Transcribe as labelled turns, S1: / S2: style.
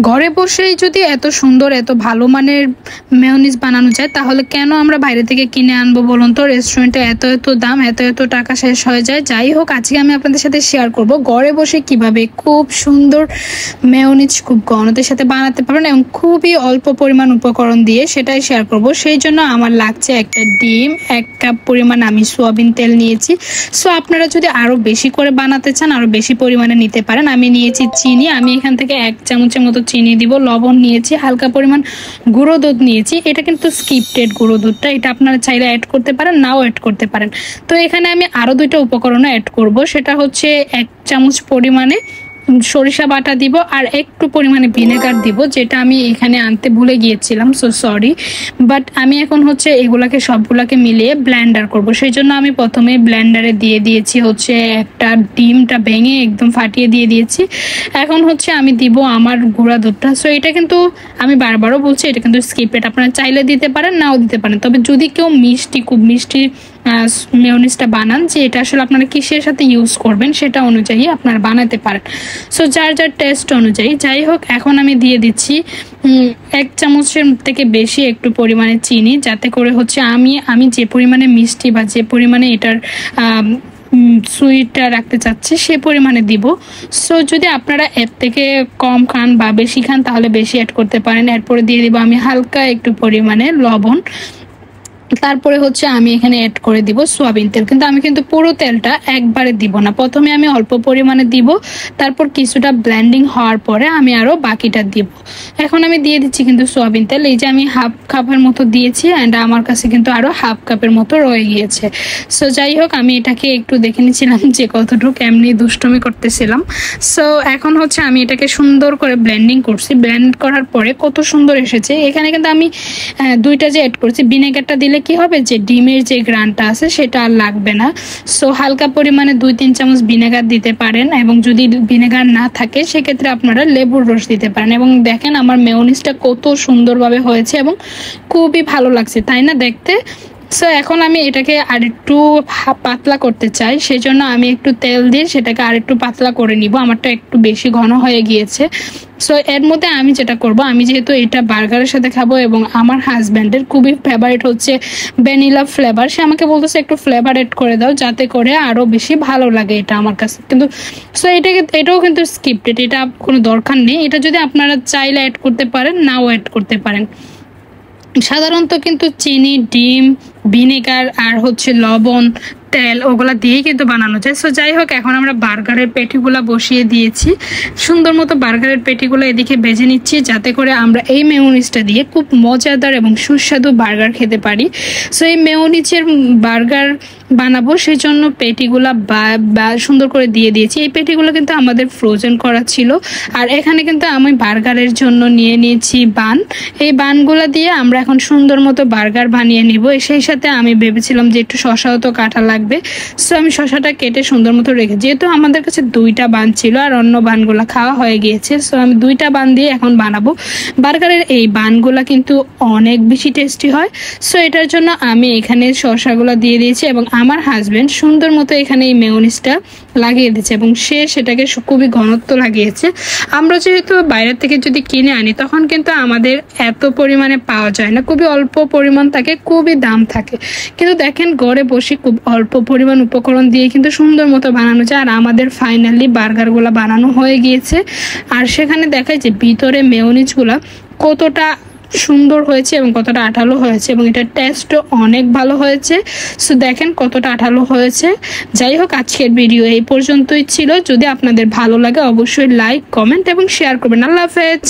S1: ঘরে বসেই যদি এত সুন্দর এত ভালো মানের মেয়োনিজ বানানো যায় তাহলে কেন আমরা বাইরে থেকে কিনে আনবো বলুন তো। রেস্টুরেন্টে এত এত দাম, এত এত টাকা শেষ হয়ে যায়। যাই হোক, আজকে আমি আপনাদের সাথে শেয়ার করব ঘরে বসে কিভাবে খুব সুন্দর মেয়োনিজ খুব ঘনত্বের সাথে বানাতে পারবেন এবং খুবই অল্প পরিমাণ উপকরণ দিয়ে, সেটাই শেয়ার করব। সেই জন্য আমার লাগছে একটা ডিম, 1 কাপ পরিমাণ আমি সয়াবিন তেল নিয়েছি। সো আপনারা যদি আরো বেশি করে বানাতে চান আরো বেশি পরিমাণে নিতে পারেন। আমি নিয়েছি চিনি, আমি এখান থেকে 1 চামচের মতো চিনি দিব। লবণ নিয়েছি, হালকা পরিমাণ গুঁড়ো দুধ নিয়েছি। এটা কিন্তু স্কিপটেড গুঁড়ো দুধটা, এটা আপনারা চাইলে অ্যাড করতে পারেন, নাও অ্যাড করতে পারেন। তো এখানে আমি আরো 2টা উপকরণ অ্যাড করব। সেটা হচ্ছে 1 চামচ পরিমাণে সরিষা বাটা দিব আর একটু পরিমাণে ভিনেগার দিব, যেটা আমি এখানে আনতে ভুলে গিয়েছিলাম, সো সরি। বাট আমি এখন হচ্ছে এগুলাকে সবগুলাকে মিলিয়ে ব্লেন্ডার করব। সেই জন্য আমি প্রথমে ব্লেন্ডারে দিয়ে দিয়েছি হচ্ছে একটা ডিমটা ভেঙে একদম ফাটিয়ে দিয়ে দিয়েছি। এখন হচ্ছে আমি দিব আমার গুঁড়া দুধটা। সো এটা কিন্তু আমি বারবারও বলছি, এটা কিন্তু স্কিপেড, আপনারা চাইলে দিতে পারেন, নাও দিতে পারেন। তবে যদি কেউ খুব মিষ্টি মেয়োনিজটা বানান, যে এটা আসলে আপনারা কিসের সাথে ইউজ করবেন সেটা অনুযায়ী আপনারা বানাতে পারেন। সো যার যার টেস্ট অনুযায়ী। যাই হোক, এখন আমি দিয়ে দিচ্ছি 1 চামচের থেকে বেশি একটু পরিমাণে চিনি, যাতে করে হচ্ছে আমি যে পরিমাণে মিষ্টি বা যে পরিমাণে এটার সুইটটা রাখতে চাচ্ছি সে পরিমাণে দিব। সো যদি আপনারা এর থেকে কম খান বা বেশি খান তাহলে বেশি অ্যাড করতে পারেন। এরপরে দিয়ে দিব আমি হালকা একটু পরিমাণে লবণ। তারপরে হচ্ছে আমি এখানে অ্যাড করে দিব সয়াবিন তেল, কিন্তু আমি কিন্তু পুরো তেলটা একবারে দিব না, প্রথমে আমি অল্প পরিমাণে দিব, তারপর কিছুটা ব্লেন্ডিং হওয়ার পরে আমি আরো বাকিটা দিব। এখন আমি দিয়ে দিচ্ছি কিন্তু সয়াবিন তেল, এই যে আমি হাফ কাপের মতো দিয়েছি অ্যান্ড আমার কাছে কিন্তু আরো হাফ কাপের মতো রয়ে গিয়েছে। সো যাই হোক, আমি এটাকে একটু দেখে নিচ্ছিলাম যে কতটুকু, এমনি দুষ্টমি করতেছিলাম। সো এখন হচ্ছে আমি এটাকে সুন্দর করে ব্লেন্ডিং করছি। ব্লেন্ড করার পরে কত সুন্দর এসেছে। এখানে কিন্তু আমি 2টা যে অ্যাড করছি, ভিনেগারটা দিলে কি হবে যে ডিমের যে গ্রানটা আছে সেটা আর লাগবে না। সো হালকা পরিমাণে 2-3 চামচ ভিনেগার দিতে পারেন, এবং যদি ভিনেগার না থাকে সেক্ষেত্রে আপনারা লেবুর রস দিতে পারেন। এবং দেখেন আমার মেয়োনিজটা কত সুন্দরভাবে হয়েছে এবং খুবই ভালো লাগছে, তাই না দেখতে। সো এখন আমি এটাকে আরেকটু পাতলা করতে চাই, সেজন্য আমি একটু তেল দিয়ে সেটাকে আরেকটু পাতলা করে নিব। আমারটা একটু বেশি ঘন হয়ে গিয়েছে। সো এর মধ্যে আমি যেটা করব, আমি যেহেতু এটা বার্গারের সাথে খাবো এবং আমার হাজব্যান্ডের খুবই ফেভারিট হচ্ছে ভ্যানিলা ফ্লেভার, সে আমাকে বলতেছে একটু ফ্লেভার এড করে দাও যাতে করে আরো বেশি ভালো লাগে এটা আমার কাছে। কিন্তু সো এটাও কিন্তু স্কিপটেড, এটা কোনো দরকার নেই। এটা যদি আপনারা চাইলে অ্যাড করতে পারেন, নাও অ্যাড করতে পারেন। সাধারণত কিন্তু চিনি, ডিম, ভিনেগার আর হচ্ছে লবণ, তেল ওগুলা দিয়েই কিন্তু বানানো যায়। সো যাই হোক, এখন আমরা বার্গারের পেটিগুলা বসিয়ে দিয়েছি। সুন্দর মতো বার্গারের পেটিগুলো এদিকে ভেজে নিচ্ছি, যাতে করে আমরা এই মেয়োনিজটা দিয়ে খুব মজাদার এবং সুস্বাদু বার্গার খেতে পারি। সো এই মেয়োনিজের বার্গার বানাবো, সেই জন্য পেটিগুলা সুন্দর করে দিয়ে দিয়েছি। এই পেটিগুলো কিন্তু আমাদের ফ্রোজেন করা ছিল। আর এখানে কিন্তু আমি বার্গারের জন্য নিয়ে নিয়েছি বান। এই বানগুলা দিয়ে আমরা এখন সুন্দর মতো বার্গার বানিয়ে নিব। সেই সাথে আমি ভেবেছিলাম যে একটু শসাও তো কাটা লাগবে। সো আমি শসাটা কেটে সুন্দর মতো রেখে, যেহেতু আমাদের কাছে 2টা বান ছিল আর অন্য বানগুলা খাওয়া হয়ে গিয়েছে, সো আমি 2টা বান দিয়ে এখন বানাবো বার্গারের। এই বানগুলা কিন্তু অনেক বেশি টেস্টি হয়। সো এটার জন্য আমি এখানে শসাগুলো দিয়ে দিয়েছি এবং আমার হাজবেন্ড সুন্দর মতো এখানে এই মেয়োনিজটা লাগিয়ে দিয়েছে এবং সে সেটাকে খুবই ঘনত্ব লাগিয়েছে। আমরা যেহেতু বাইরের থেকে যদি কিনে আনি তখন কিন্তু আমাদের এত পরিমাণে পাওয়া যায় না, খুবই অল্প পরিমাণ থাকে, খুবই দাম থাকে। কিন্তু দেখেন ঘরে বসে খুব অল্প পরিমাণ উপকরণ দিয়ে কিন্তু সুন্দর মতো বানানো যায়। আর আমাদের ফাইনালি বার্গারগুলো বানানো হয়ে গিয়েছে। আর সেখানে দেখায় যে ভিতরে মেয়োনিজগুলো কতটা সুন্দর হয়েছে এবং কতটা আঠালো হয়েছে, এবং এটার টেস্টও অনেক ভালো হয়েছে। সো দেখেন কতটা আঠালো হয়েছে। যাই হোক, আজকের ভিডিও এই পর্যন্তই ছিল। যদি আপনাদের ভালো লাগে অবশ্যই লাইক, কমেন্ট এবং শেয়ার করবেন। আল্লাহ হাফেজ।